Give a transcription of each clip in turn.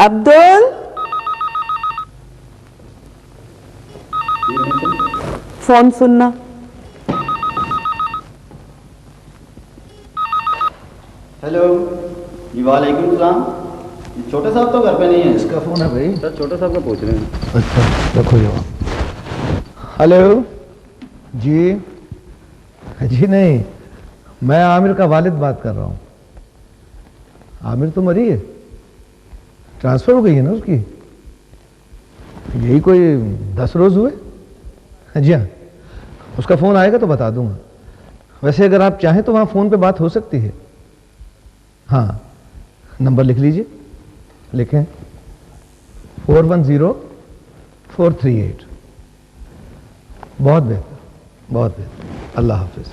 Abdul, phone सुनना। Hello जी, वालेकुम सलाम। ये छोटे साहब तो घर पे नहीं है। इसका फोन है भाई। सर छोटे साहब का पूछ रहे हैं। अच्छा रखो जवाब। हेलो जी। जी नहीं, मैं आमिर का वालिद बात कर रहा हूँ। आमिर तो मरी है, ट्रांसफर हो गई है ना उसकी। यही कोई 10 रोज हुए। जी हाँ, उसका फोन आएगा तो बता दूंगा। वैसे अगर आप चाहें तो वहां फोन पे बात हो सकती है। हाँ, नंबर लिख लीजिए। लिखें 410438। बहुत बेहतर, बहुत बेहतर। अल्लाह हाफिज।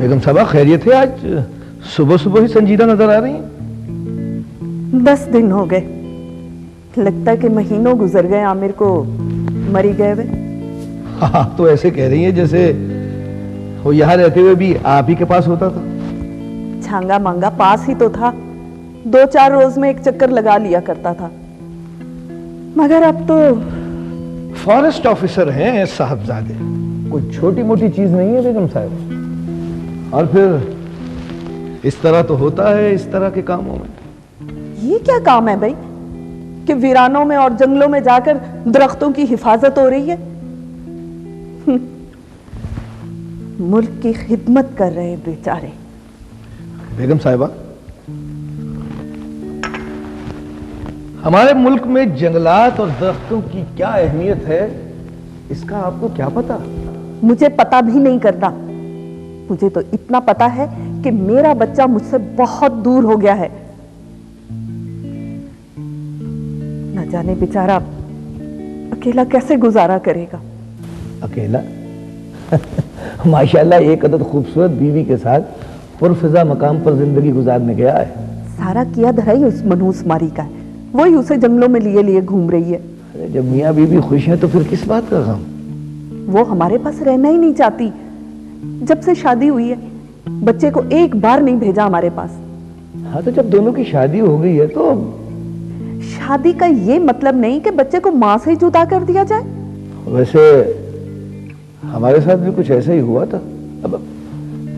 बेगम साहबा खैरियत है? आज सुबह सुबह ही संजीदा नजर आ रही हैं। 10 दिन हो गए, लगता है कि महीनों गुजर गए आमिर को मरी गए वे। हाँ, तो ऐसे कह रही हैं जैसे वो यहाँ रहते हुए भी आप ही के पास होता था। छांगा मांगा पास ही तो था, 2-4 रोज में एक चक्कर लगा लिया करता था। मगर अब तो फॉरेस्ट ऑफिसर हैं साहबजादे, कोई छोटी मोटी चीज नहीं है बेगम साहब। और फिर इस तरह तो होता है इस तरह के कामों में। ये क्या काम है भाई कि वीरानों में और जंगलों में जाकर दरख्तों की हिफाजत हो रही है? मुल्क की खिदमत कर रहे बेचारे। बेगम साहिबा, हमारे मुल्क में जंगलात और दरख्तों की क्या अहमियत है, इसका आपको क्या पता? मुझे पता भी नहीं करता। मुझे तो इतना पता है कि मेरा बच्चा मुझसे बहुत दूर हो गया है। न जाने बेचारा अकेला कैसे गुजारा करेगा। अकेला? माशाल्लाह, एक अदद खूबसूरत बीवी के साथ पुरफिजा मकाम पर जिंदगी गुजारने गया है। सारा किया धराई उस मनहूस मारी का है, वही उसे जंगलों में लिए लिए घूम रही है। अरे जब मियाँ बीवी खुश हैं तो फिर किस बात का गम? वो हमारे पास रहना ही नहीं चाहती। जब से शादी हुई है बच्चे को एक बार नहीं भेजा हमारे पास। हाँ, तो जब दोनों की शादी हो गई है तो शादी का ये मतलब नहीं कि बच्चे को मां से ही जुदा कर दिया जाए। वैसे हमारे साथ भी कुछ ऐसा ही हुआ था, अब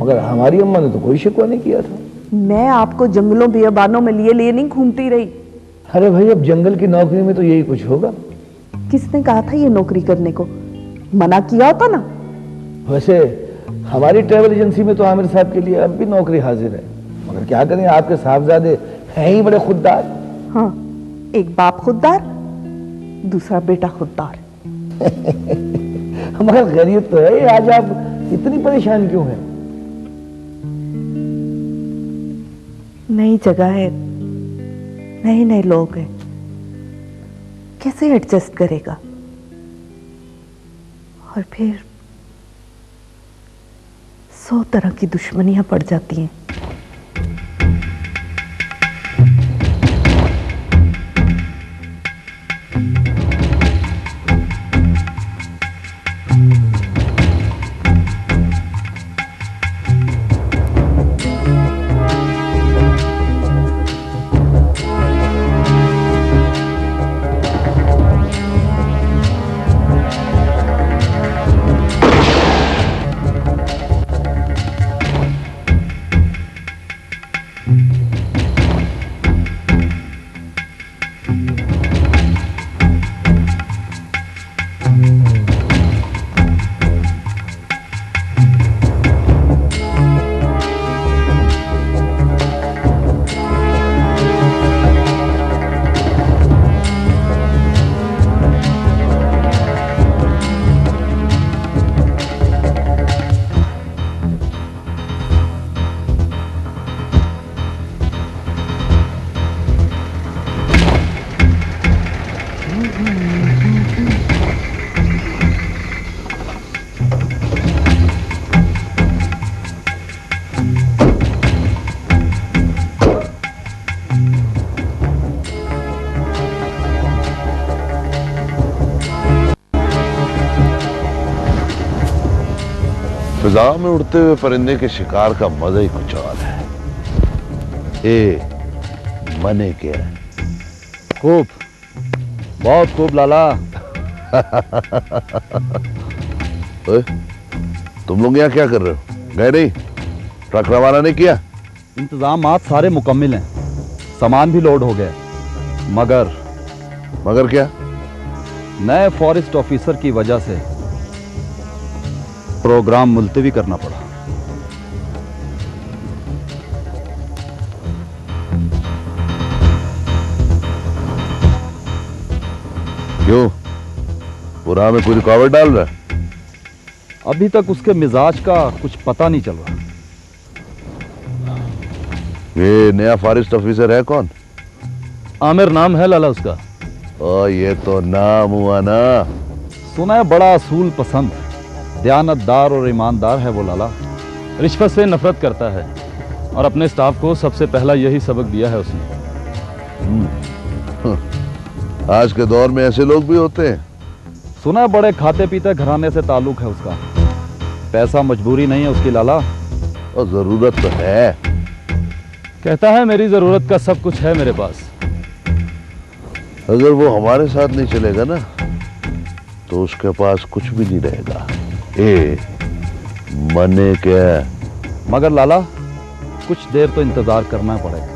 मगर हमारी अम्मा ने तो कोई शिकवा नहीं किया था। मैं आपको जंगलों बियाबानों में लिए लिए नहीं घूमती रही। अरे भाई, अब जंगल की नौकरी में तो यही कुछ होगा। किसने कहा था ये नौकरी करने को? मना किया होता ना। वैसे हमारी ट्रैवल एजेंसी में तो आमिर साहब के लिए अब भी नौकरी हाजिर है, मगर क्या करें, आपके साहबजादे हैं ही बड़े खुददार। हाँ, एक बाप खुददार, दूसरा बेटा खुददार। हमारा खैरियत तो है। आज आप इतनी परेशान क्यों हैं? नई जगह है, नए नए लोग हैं, कैसे एडजस्ट करेगा? और फिर 100 तरह की दुश्मनियां पड़ जाती हैं। फिजा में उड़ते हुए परिंदे के शिकार का मजा ही कुछ और है। मने क्या है? खूब, बहुत खूब लाला। ओए, तुम लोग यहाँ क्या कर रहे हो? गए नहीं? ट्रक रवाना नहीं किया? इंतजामात सारे मुकम्मिल हैं, सामान भी लोड हो गया, मगर क्या? नए फॉरेस्ट ऑफिसर की वजह से प्रोग्राम मुलतवी करना पड़ा। क्यों? वो राह में कोई रुकावट डाल रहा है? अभी तक उसके मिजाज का कुछ पता नहीं चल रहा। ये नया फॉरेस्ट ऑफिसर है कौन? आमिर नाम है लाला उसका। ओ, ये तो नाम हुआ ना। सुना है बड़ा असूल पसंद, दयानतदार और ईमानदार है वो लाला। रिश्वत से नफरत करता है और अपने स्टाफ को सबसे पहला यही सबक दिया है उसने। आज के दौर में ऐसे लोग भी होते हैं। सुना है बड़े खाते पीते घराने से ताल्लुक है उसका। पैसा मजबूरी नहीं है उसकी लाला। और जरूरत तो है। कहता है मेरी जरूरत का सब कुछ है मेरे पास। अगर वो हमारे साथ नहीं चलेगा ना तो उसके पास कुछ भी नहीं रहेगा। मने क्या? मगर लाला कुछ देर तो इंतजार करना पड़ेगा।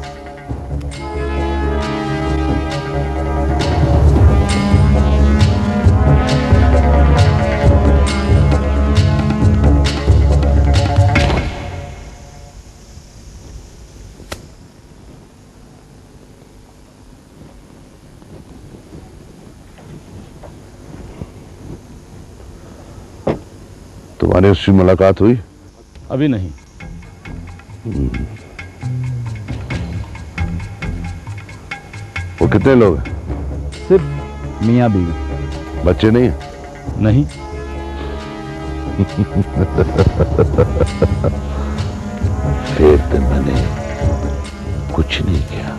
तुम्हारी उससे मुलाकात हुई? अभी नहीं। वो कितने लोग हैं? सिर्फ मियाँ बीवी। बच्चे नहीं हैं? नहीं। फिर तो मैंने कुछ नहीं किया।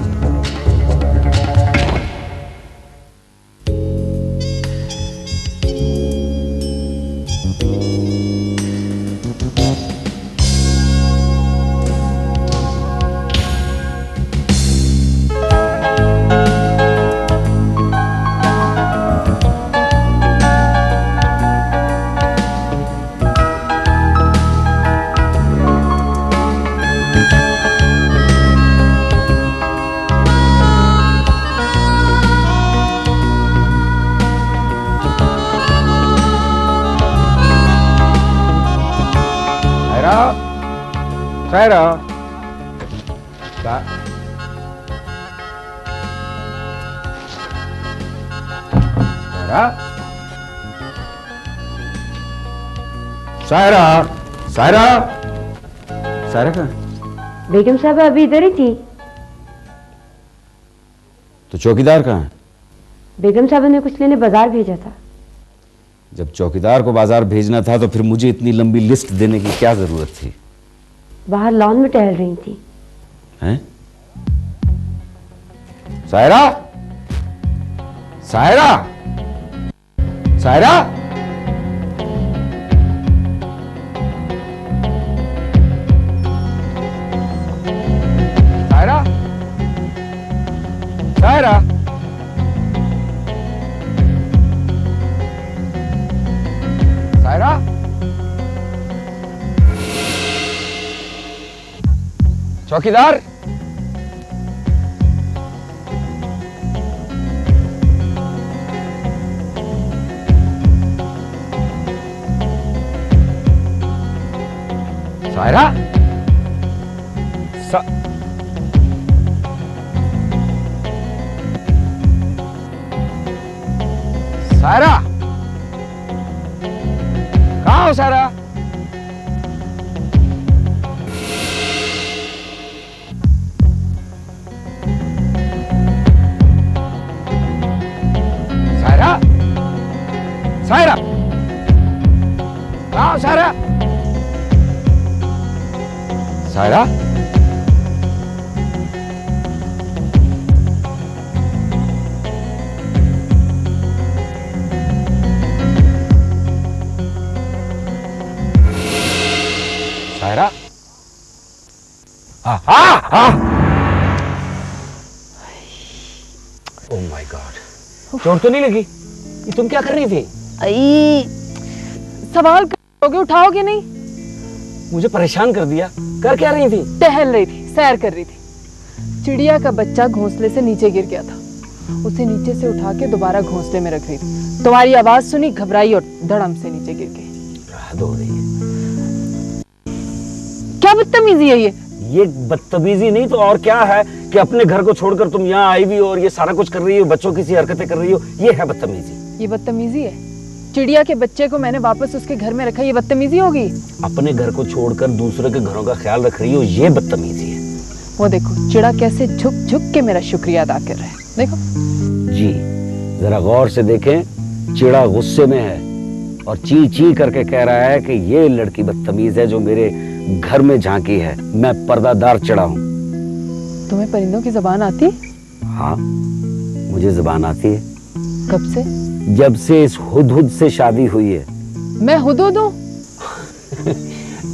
सायरा, सायरा, सायरा, सायरा कहाँ? बेगम साहब अभी इधर ही थी। तो चौकीदार कहाँ है? बेगम साहब ने कुछ लेने बाजार भेजा था। जब चौकीदार को बाजार भेजना था तो फिर मुझे इतनी लंबी लिस्ट देने की क्या जरूरत थी? बाहर लॉन में टहल रही थी। हैं? सायरा, सायरा, सायरा, सायरा, सायरा, सायरा, चौकीदार, सायरा, सायरा, कहाँ हो सायरा? सायरा, सायरा, कहाँ हो सायरा? सायरा, सायरा, हाँ हाँ हाँ ओह माय गॉड, चोट तो नहीं लगी? ये तुम क्या कर रही थी? आई, सवाल करोगे, उठाओगे नहीं? मुझे परेशान कर दिया। कर क्या रही थी? टहल रही थी, सैर कर रही थी। चिड़िया का बच्चा घोंसले से नीचे गिर गया था, उसे नीचे से उठा के दोबारा घोंसले में रख रही थी। तुम्हारी आवाज सुनी, घबराई और धड़म से नीचे गिर गई। हद हो रही है। क्या बदतमीजी है ये बदतमीजी नहीं तो और क्या है कि अपने घर को छोड़कर तुम यहाँ आई भी और ये सारा कुछ कर रही हो, बच्चों की सी हरकतें कर रही हो, ये है बदतमीजी। ये बदतमीजी है? चिड़िया के बच्चे को मैंने वापस उसके घर में रखा, ये बदतमीजी होगी? अपने घर को छोड़कर दूसरे के घरों का ख्याल रख रही हो, ये बदतमीजी है। वो देखो चिड़ा कैसे झुक झुक के मेरा शुक्रिया अदा कर रहा है, देखो। जी जरा गौर से देखें, चिड़ा गुस्से में है और ची ची करके कह रहा है कि ये लड़की बदतमीज है जो मेरे घर में झांकी है। मैं पर्दादार चिड़ा हूँ। तुम्हें परिंदों की जुबान आती? हाँ मुझे जुबान आती है। कब से? जब से इस हुदहुद से शादी हुई है। मैं हुदहुद हूँ?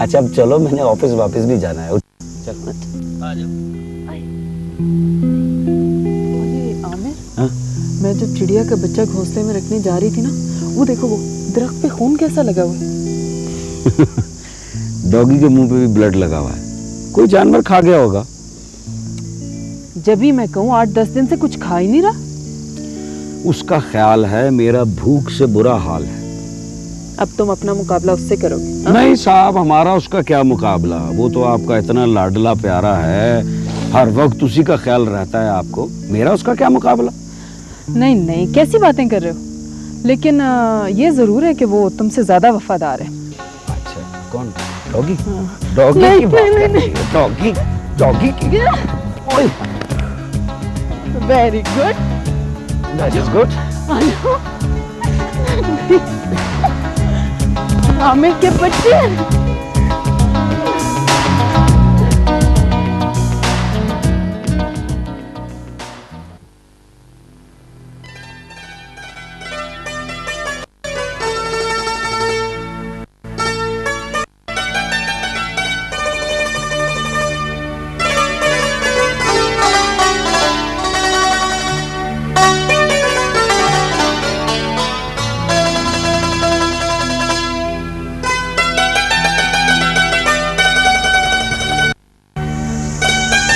अच्छा अब चलो, मैंने ऑफिस वापस भी जाना है। चलो आ जाओ। आमिर, हाँ? मैं जब चिड़िया का बच्चा घोंसले में रखने जा रही थी ना, वो देखो वो दरख्त पे खून कैसा लगा हुआ है। डॉगी के मुंह पे भी ब्लड लगा हुआ है, कोई जानवर खा गया होगा। जब भी मैं कहूँ 8-10 दिन से कुछ खा ही नहीं रहा। उसका ख्याल है मेरा भूख से बुरा हाल है। अब तुम अपना मुकाबला उससे करोगे? नहीं साहब, हमारा उसका क्या मुकाबला, वो तो आपका इतना लाडला प्यारा है, हर वक्त उसी का ख्याल रहता है आपको। मेरा उसका क्या मुकाबला? नहीं नहीं, कैसी बातें कर रहे हो? लेकिन ये जरूर है कि वो तुमसे ज्यादा वफादार है। अच्छा कौन? डॉगी? डॉगी की बात कर रही है? डॉगी डॉगी की? Very good, that is good. Aamir के बच्चे।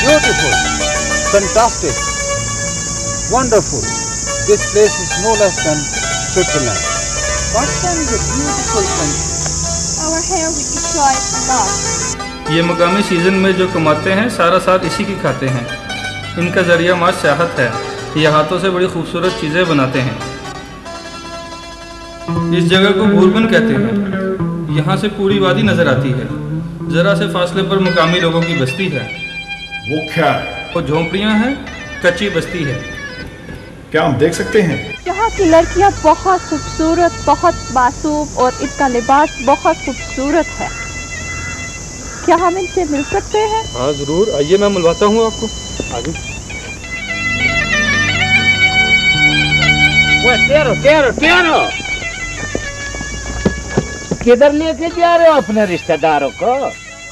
Beautiful, fantastic, wonderful. This place is no less than Switzerland. Pakistan is a beautiful country. Our hair we enjoy a lot. ये मकामी सीज़न में जो कमाते हैं सारा साल इसी की खाते हैं। इनका जरिया माश सियाहत है, ये हाथों से बड़ी खूबसूरत चीज़ें बनाते हैं। इस जगह को भूरबन कहते हैं। यहाँ से पूरी वादी नज़र आती है। ज़रा से फासले पर मकामी लोगों की बस्ती है। वो क्या? वो झोंपड़ियाँ हैं, कच्ची बस्ती है। क्या हम देख सकते हैं? यहाँ की लड़कियाँ बहुत खूबसूरत, बहुत मासूम और इनका लिबास बहुत खूबसूरत है। क्या हम इनसे मिल सकते हैं? हाँ जरूर, आइए मैं मिलवाता हूँ आपको। आगे। टेरो किधर लेके जा रहे हो अपने रिश्तेदारों को?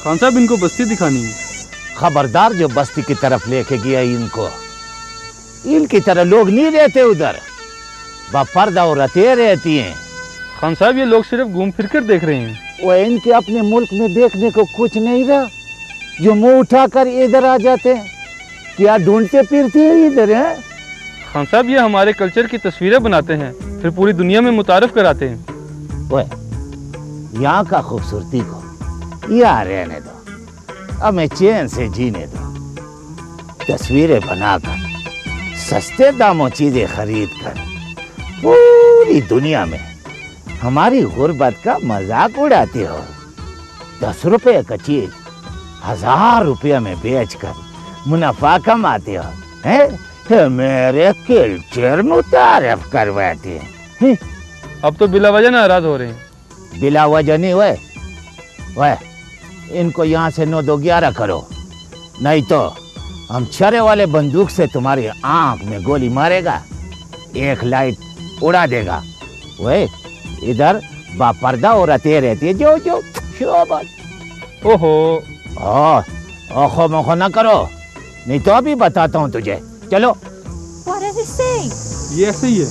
खान साहब इनको बस्ती दिखानी है। खबरदार, जो बस्ती की तरफ लेके गया इनको, इनकी तरह लोग नहीं रहते उधर, बापर्दा औरतें रहती हैं। खान साहब ये लोग सिर्फ घूम फिर कर देख रहे हैं। वो इनके अपने मुल्क में देखने को कुछ नहीं रहा, जो मुंह उठाकर इधर आ जाते हैं। क्या ढूंढते फिरते हैं इधर? है खान साहब ये हमारे कल्चर की तस्वीरें बनाते हैं, फिर पूरी दुनिया में मुतारिफ कराते हैं। वो यहाँ का खूबसूरती को यहाँ रहने दो, हमें चैन से जीने दो। तस्वीरें बनाकर सस्ते दामों चीजें खरीद कर पूरी दुनिया में हमारी गुर्बत का मजाक उड़ाते हो। 10 रुपए का चीज 1000 रुपये में बेचकर मुनाफा कमाते हो। हैं? मेरे कल्चर मुतारिफ करवाते हैं। अब तो बिला वजह नाराज हो रहे हैं। बिला वजह नहीं हुए, इनको यहाँ से 9-2-11 करो, नहीं तो हम छरे वाले बंदूक से तुम्हारी आंख में गोली मारेगा, एक लाइट उड़ा देगा। वे इधर बापर्दा औरतें रहती है, जो जो शोबत। ओहो, ओखो मोखो न करो, नहीं तो अभी बताता हूँ तुझे। चलो। What is is he saying? ये ऐसे ही है।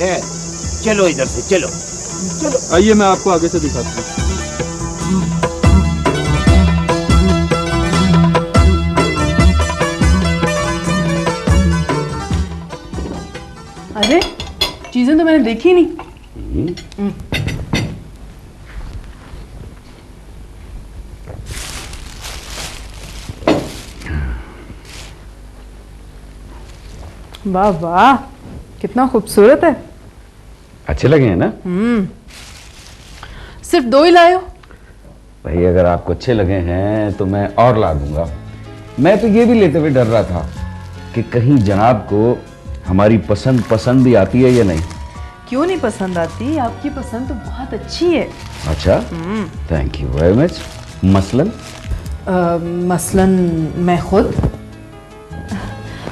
ए, चलो इधर से चलो चलो। आइए मैं आपको आगे से दिखाता हूँ। अरे चीजें तो मैंने देखी नहीं। वाह वाह, कितना खूबसूरत है। अच्छे लगे हैं ना? सिर्फ 2 ही लाए हो? भाई अगर आपको अच्छे लगे हैं तो मैं और ला दूंगा। मैं तो ये भी लेते हुए डर रहा था कि कहीं जनाब को हमारी पसंद भी आती है या नहीं। क्यों नहीं पसंद आती? आपकी पसंद तो बहुत अच्छी है। अच्छा, थैंक यू वेरी मच। मसलन मसलन मैं खुद।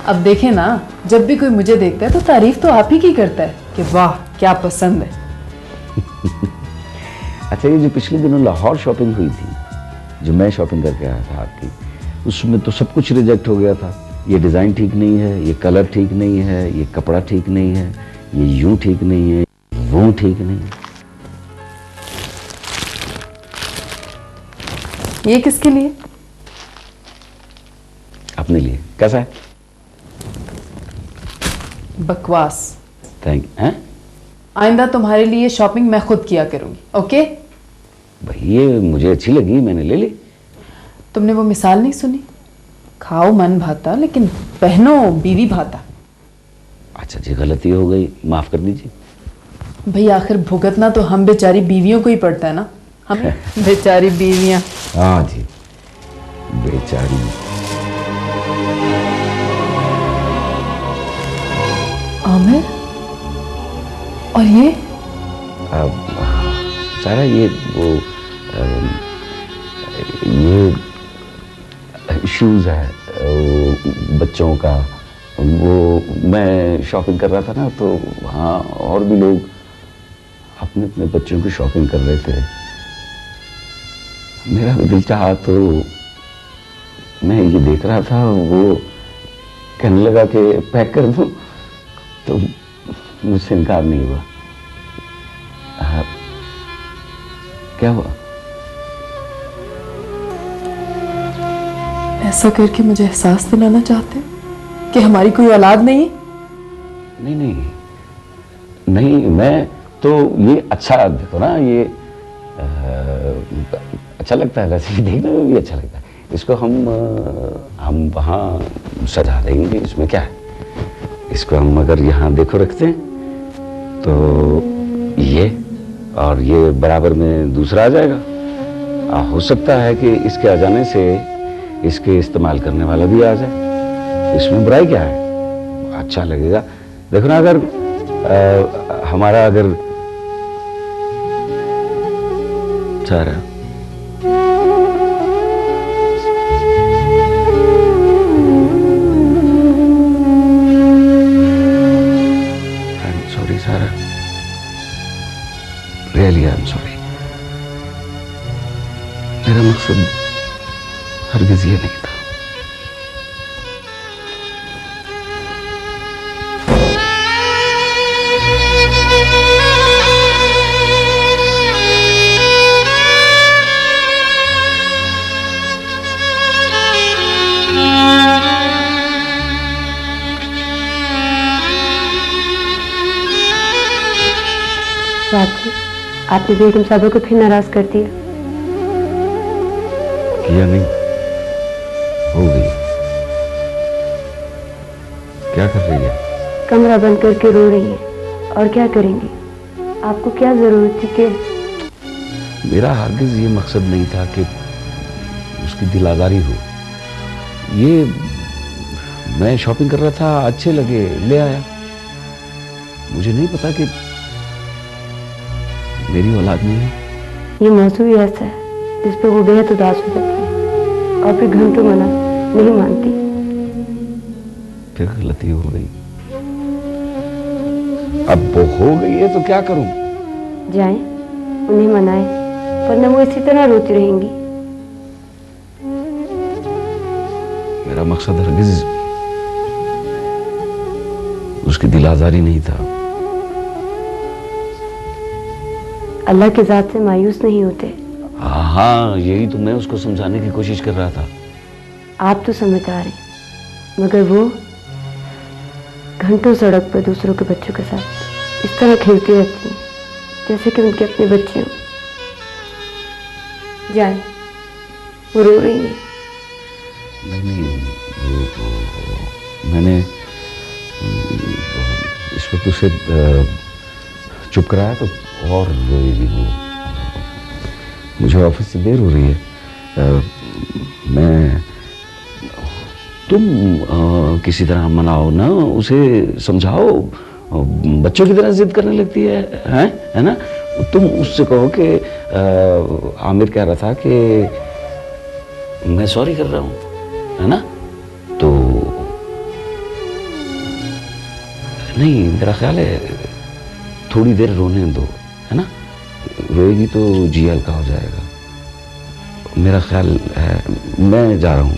अब देखें ना, जब भी कोई मुझे देखता है तो तारीफ तो आप ही की करता है कि वाह क्या पसंद है। अच्छा, ये जो पिछले दिनों लाहौर शॉपिंग हुई थी, जो मैं शॉपिंग करके आया था आपकी, उसमें तो सब कुछ रिजेक्ट हो गया था। ये डिज़ाइन ठीक नहीं है, ये कलर ठीक नहीं है, ये कपड़ा ठीक नहीं है, ये यूं ठीक नहीं है, वो ठीक नहीं है। ये किसके लिए? अपने लिए। कैसा है? बकवास। Thank you. आइंदा तुम्हारे लिए शॉपिंग मैं खुद किया करूंगी, ओके? भाई ये मुझे अच्छी लगी, मैंने ले ली। तुमने वो मिसाल नहीं सुनी? खाओ मन भाता लेकिन पहनो बीवी भाता। अच्छा जी, गलती हो गई, माफ कर दीजिए। भाई आखिर भुगतना तो हम बेचारी बीवियों को ही पड़ता है ना, हम बेचारी बीवियां। हाँ जी, बेचारी। आमिर, और ये सारा ये वो ये शूज़ है बच्चों का। वो मैं शॉपिंग कर रहा था ना, तो वहाँ और भी लोग अपने अपने बच्चों की शॉपिंग कर रहे थे। मेरा भी दिल चाहा तो मैं ये देख रहा था, वो कहने लगा कि पैक कर दूं, तो मुझसे इनकार नहीं हुआ। क्या हुआ? ऐसा करके मुझे एहसास दिलाना चाहते कि हमारी कोई औलाद नहीं है? नहीं नहीं नहीं, मैं तो ये अच्छा देखो ना, ये अच्छा लगता है, वैसे ही देखने में भी अच्छा लगता है। इसको हम वहाँ सजा देंगे, इसमें क्या है। इसको हम अगर यहाँ देखो रखते हैं तो ये और ये बराबर में दूसरा आ जाएगा। हो सकता है कि इसके आ जाने से इसके इस्तेमाल करने वाला भी आ जाए। इसमें बुराई क्या है? अच्छा लगेगा। देखो ना, अगर हमारा अगर सारा रियली आई एम सॉरी। मेरा मकसद हरगिज ये नहीं था। वाकई आपने बेगम साहबा को फिर नाराज कर दिया। किया नहीं, हो गई। क्या कर रही है? कमरा बंद करके रो रही है। और क्या करेंगी? आपको क्या जरूरत थी कि? मेरा हरगिज ये मकसद नहीं था कि उसकी दिल आजारी हो। ये मैं शॉपिंग कर रहा था, अच्छे लगे, ले आया। मुझे नहीं पता कि मेरी औलाद नहीं है। ये मौसम ही ऐसा है जिस पर वो बेहद उदास हो जाती है और फिर घंटों मना नहीं मानती। फिर गलती हो गई। अब वो हो गई है तो क्या करूं? जाएं, उन्हें मनाएं, वरना वो इसी तरह रोती रहेंगी। मेरा मकसद हरगिज उसकी दिल आजारी नहीं था। अल्लाह की जात से मायूस नहीं होते। हाँ, यही तो मैं उसको समझाने की कोशिश कर रहा था। आप तो समझदार हैं, मगर वो घंटों सड़क पर दूसरों के बच्चों के साथ इस तरह खेलती रहती हैं जैसे कि उनके अपने बच्चे हों। जाए, वो रो रही है। नहीं, मैंने इस वक्त उसे चुप कराया तो और रोएगी वो। मुझे ऑफिस से देर हो रही है। तुम किसी तरह मनाओ ना, उसे समझाओ। बच्चों की तरह जिद करने लगती है ना। तुम उससे कहो कि आमिर कह रहा था कि मैं सॉरी कर रहा हूं, है ना। तो नहीं, मेरा ख्याल है थोड़ी देर रोने दो, है ना। रोएगी तो जी हल्का हो जाएगा। मेरा ख्याल है, मैं जा रहा हूं।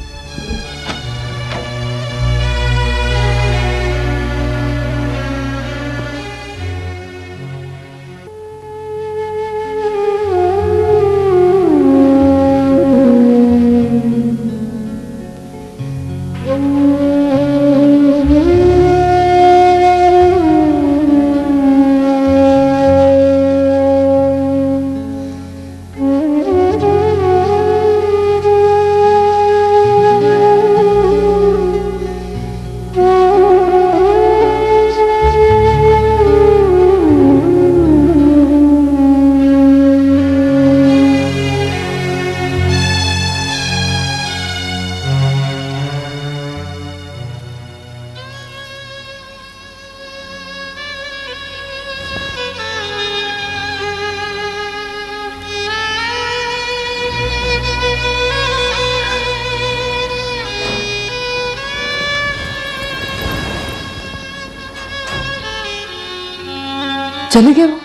चले गए वो?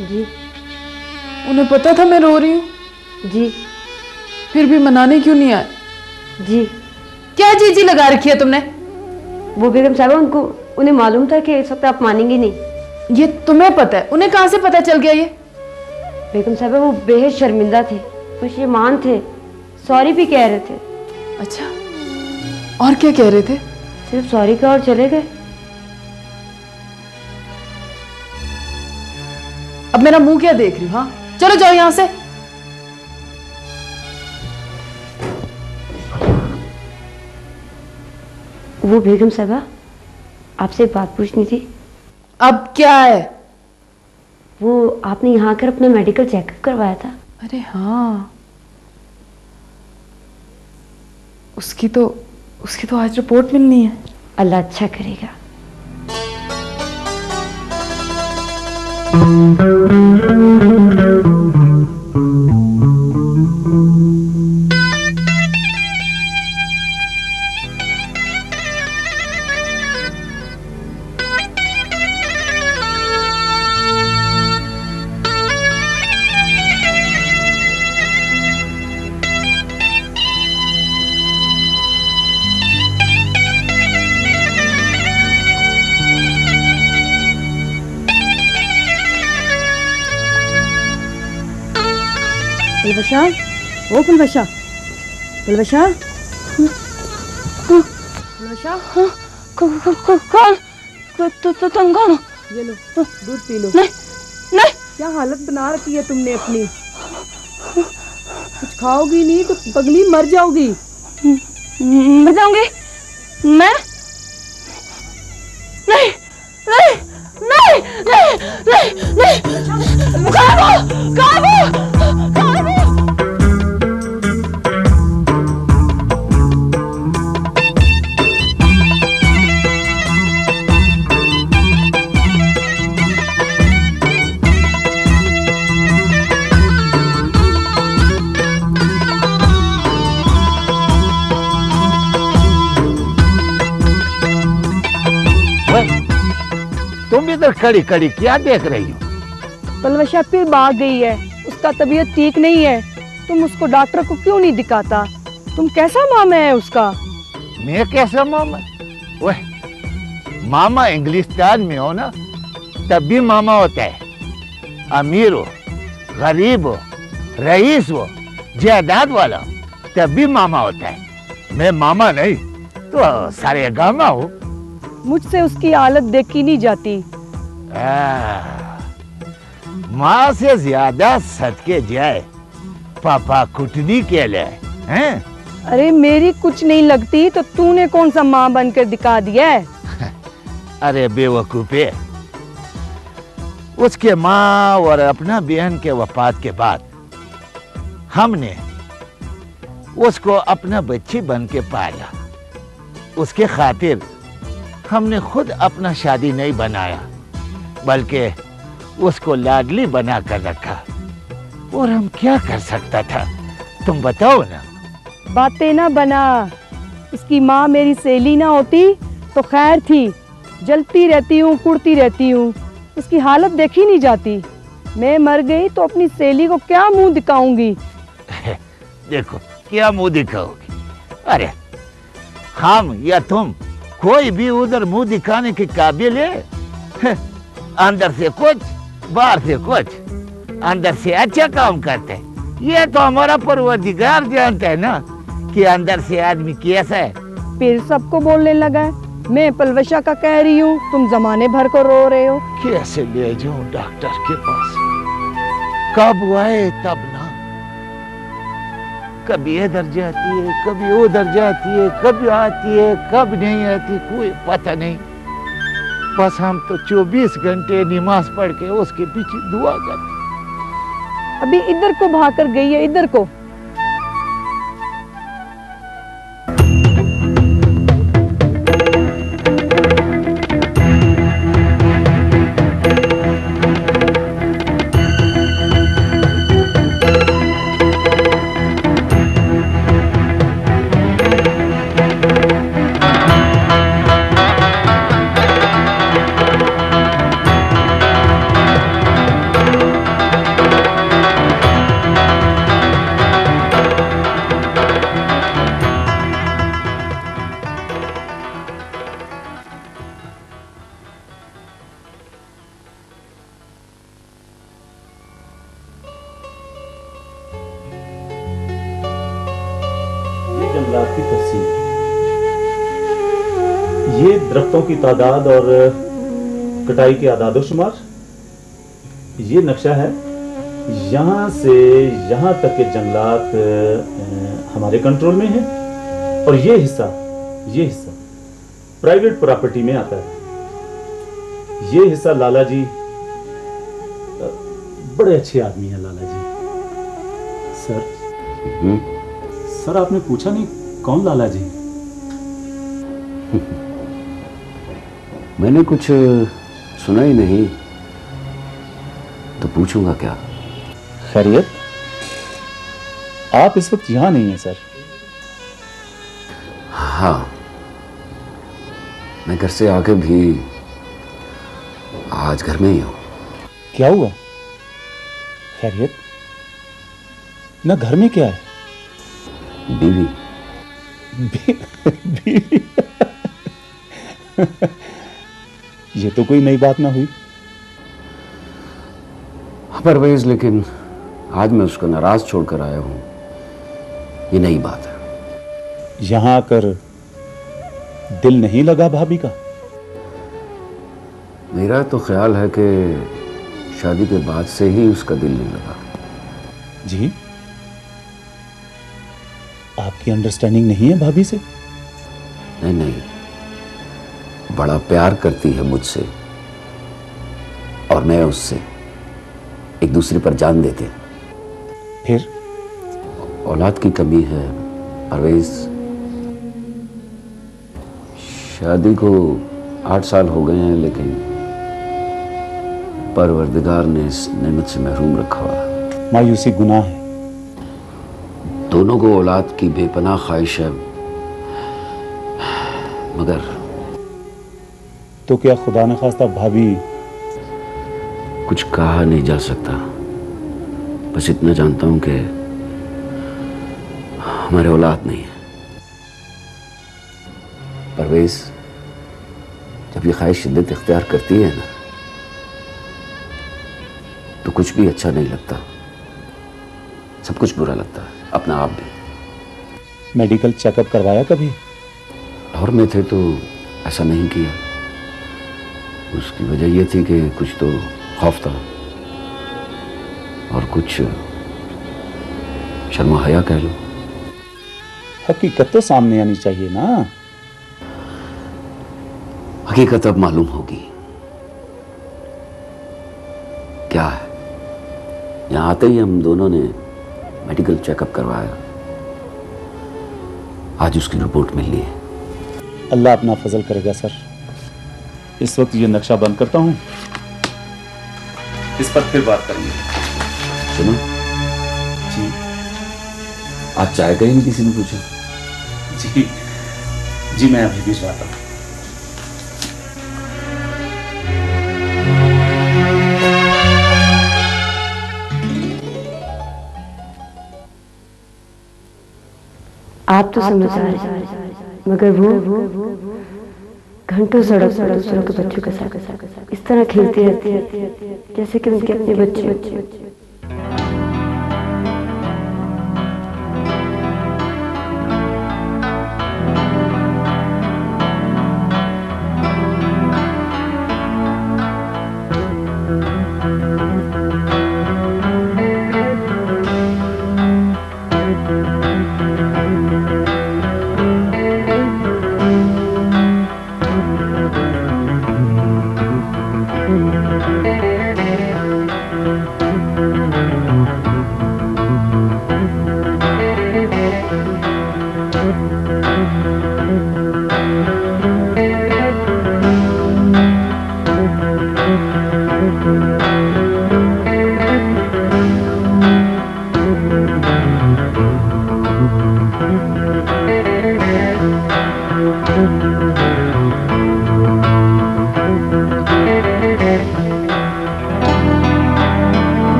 जी। उन्हें पता था मैं रो रही हूँ? जी। फिर भी मनाने क्यों नहीं आए? जी। क्या जी लगा रखी है तुमने? वो बेगम साहबा, उन्हें मालूम था कि इस वक्त आप मानेंगे नहीं। ये तुम्हें पता है, उन्हें कहाँ से पता चल गया ये? बेगम साहबा, वो बेहद शर्मिंदा थे, पशेमान थे, सॉरी भी कह रहे थे। अच्छा, और क्या कह रहे थे? सिर्फ सॉरी कहा और चले गए। अब मेरा मुंह क्या देख रही हो? हाँ, चलो जाओ यहां से। वो बेगम साहबा, आपसे एक बात पूछनी थी। अब क्या है? वो आपने यहाँ आकर अपना मेडिकल चेकअप करवाया था। अरे हाँ, उसकी तो आज रिपोर्ट मिलनी है। अल्लाह अच्छा करेगा। पुलवशा, ओ पुलवशा, पुलवशा, पुलवशा, कौन? तुम कौन? ये लो, दूध पी लो। नहीं। क्या हालत बना रखी है तुमने अपनी? कुछ खाओगी नहीं तो पगली मर जाओगी। मर जाऊंगी मैं? नहीं, नहीं, नहीं, नहीं, नहीं, नहीं। काबू! तुम इधर खड़ी खड़ी क्या देख रही हो? पलवशा फिर भाग गई है, उसका तबीयत ठीक नहीं है। तुम उसको डॉक्टर को क्यों नहीं दिखाता? तुम कैसा मामा है उसका? मैं कैसा मामा? वह मामा इंग्लिस्तान में हो ना, तब भी मामा होता है। अमीर हो, गरीब हो, रईस हो, जायदाद वाला हो, तब भी मामा होता है। मैं मामा नहीं तो सारे गामा हो। मुझसे उसकी हालत देखी नहीं जाती। माँ से ज्यादा सदके जाए पापा कुटनी के लिए हैं? अरे मेरी कुछ नहीं लगती तो तूने कौन सा माँ बनकर दिखा दिया है? अरे बेवकूफे, उसके माँ और अपना बहन के वफात के बाद हमने उसको अपना बच्ची बन के पाला। उसके खातिर हमने खुद अपना शादी नहीं बनाया, बल्कि उसको लाडली बना कर रखा। और हम क्या कर सकता था, तुम बताओ ना। बातें ना बना। इसकी माँ मेरी सहेली ना होती तो खैर थी। जलती रहती हूँ, कुड़ती रहती हूँ, उसकी हालत देखी नहीं जाती। मैं मर गई तो अपनी सहेली को क्या मुंह दिखाऊंगी? देखो क्या मुंह दिखाओगी? अरे हम या तुम कोई भी उधर मुंह दिखाने के काबिल है? अंदर से कुछ, बाहर से कुछ। अंदर से अच्छा काम करते हैं, ये तो हमारा परवरदिगार जानता है ना कि अंदर से आदमी कैसा है। फिर सबको बोलने लगा है मैं पलवशा का कह रही हूँ, तुम जमाने भर को रो रहे हो। कैसे ले जाऊं डॉक्टर के पास? कब आए तब ना, कभी इधर जाती है, कभी उधर जाती है, कभी आती है, कब नहीं आती, कोई पता नहीं। बस हम तो 24 घंटे नमाज पढ़ के उसके पीछे दुआ करते। अभी इधर को भाग कर गई है, इधर को। जंगलात की तफसील, ये दरख्तों की तादाद और कटाई के आदाद-ओ-शुमार, ये नक्शा है। यहाँ से यहाँ तक के जंगलात हमारे कंट्रोल में है और ये हिस्सा प्राइवेट प्रॉपर्टी में आता है। ये हिस्सा लाला जी बड़े अच्छे आदमी हैं। लाला जी सर आपने पूछा नहीं कौन लाला जी? मैंने कुछ सुना ही नहीं तो पूछूंगा क्या? खैरियत, आप इस वक्त यहां नहीं हैं सर? हाँ, मैं घर से आके भी आज घर में ही हूं। क्या हुआ? खैरियत ना, घर में क्या है? बीवी। बीवी? ये तो कोई नई बात ना हुई। परवेज, लेकिन आज मैं उसको नाराज छोड़कर आया हूं, ये नई बात है। यहां आकर दिल नहीं लगा भाभी का? मेरा तो ख्याल है कि शादी के बाद से ही उसका दिल नहीं लगा। जी, आपकी अंडरस्टैंडिंग नहीं है भाभी से? नहीं, बड़ा प्यार करती है मुझसे और मैं उससे, एक दूसरे पर जान देते हैं। फिर औलाद की कमी है परवेज। शादी को 8 साल हो गए हैं, लेकिन परवरदिगार ने इस नेमत से महरूम रखा हुआ। मायूसी गुनाह है। दोनों को औलाद की बेपनाह ख्वाहिश है, मगर तो क्या खुदा न खास्ता भाभी? कुछ कहा नहीं जा सकता। बस इतना जानता हूं कि हमारे औलाद नहीं है। परवेज, जब जब ये ख्वाहिश शिद्दत इख्तियार करती है ना तो कुछ भी अच्छा नहीं लगता, सब कुछ बुरा लगता है, अपना आप भी। मेडिकल चेकअप करवाया कभी? लाहौर में थे तो ऐसा नहीं किया। उसकी वजह यह थी कि कुछ तो खौफ था और कुछ शर्मा हया कह लो। हकीकत तो सामने आनी चाहिए ना। हकीकत अब मालूम होगी क्या है। यहां आते ही हम दोनों ने मेडिकल चेकअप करवाया, आज उसकी रिपोर्ट मिल है। अल्लाह अपना फजल करेगा सर। इस वक्त ये नक्शा बंद करता हूं, इस पर फिर बात करेंगे। सुनो जी, आज चाय का ही नहीं किसी ने पूछा? जी जी, मैं अभी भिजवाता हूं। आप तो समझदार हैं, मगर वो घंटों सड़क पर दूसरों के बच्चों के साथ इस तरह खेलती रहती है जैसे कि उनके अपने बच्चे।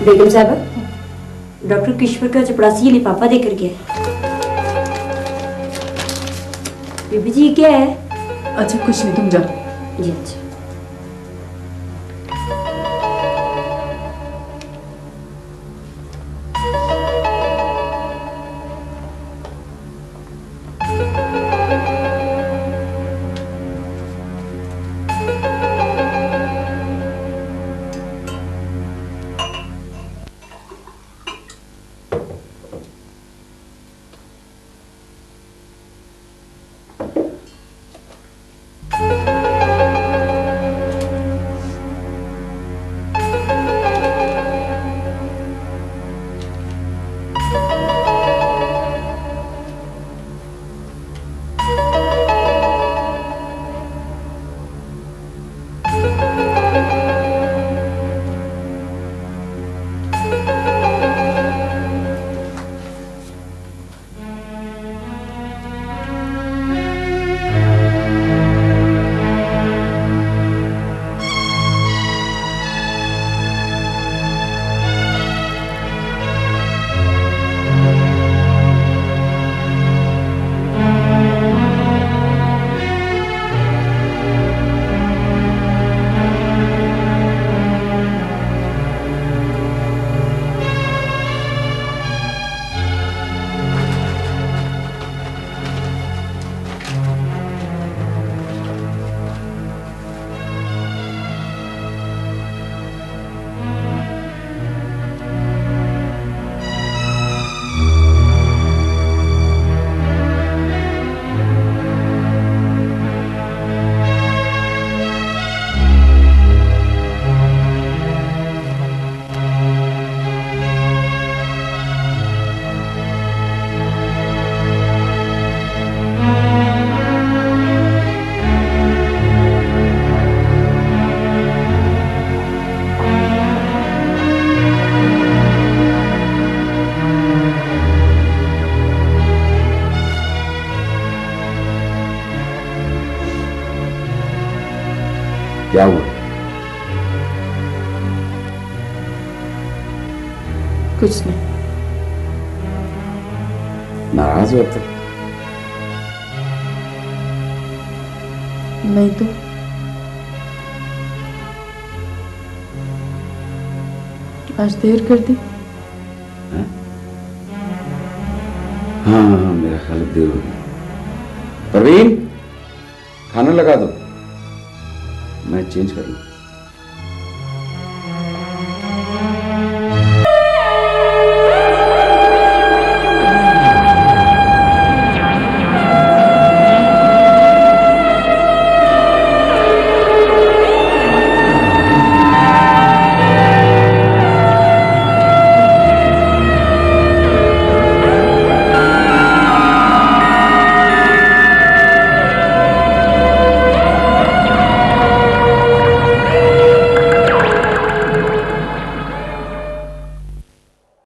बेगम साहबा, डॉक्टर किश्वर का चपड़ासी लिफाफा देकर गया। बीबी जी क्या है? अच्छा कुछ नहीं, तुम जाओ। जी अच्छा। क्या हुआ? कुछ नहीं। नाराज हो अब तक? नहीं तो आज देर कर दी। हाँ मेरा ख्याल है देर हो गई। परवीन, खाना लगा दो, मैं चेंज कर लूं।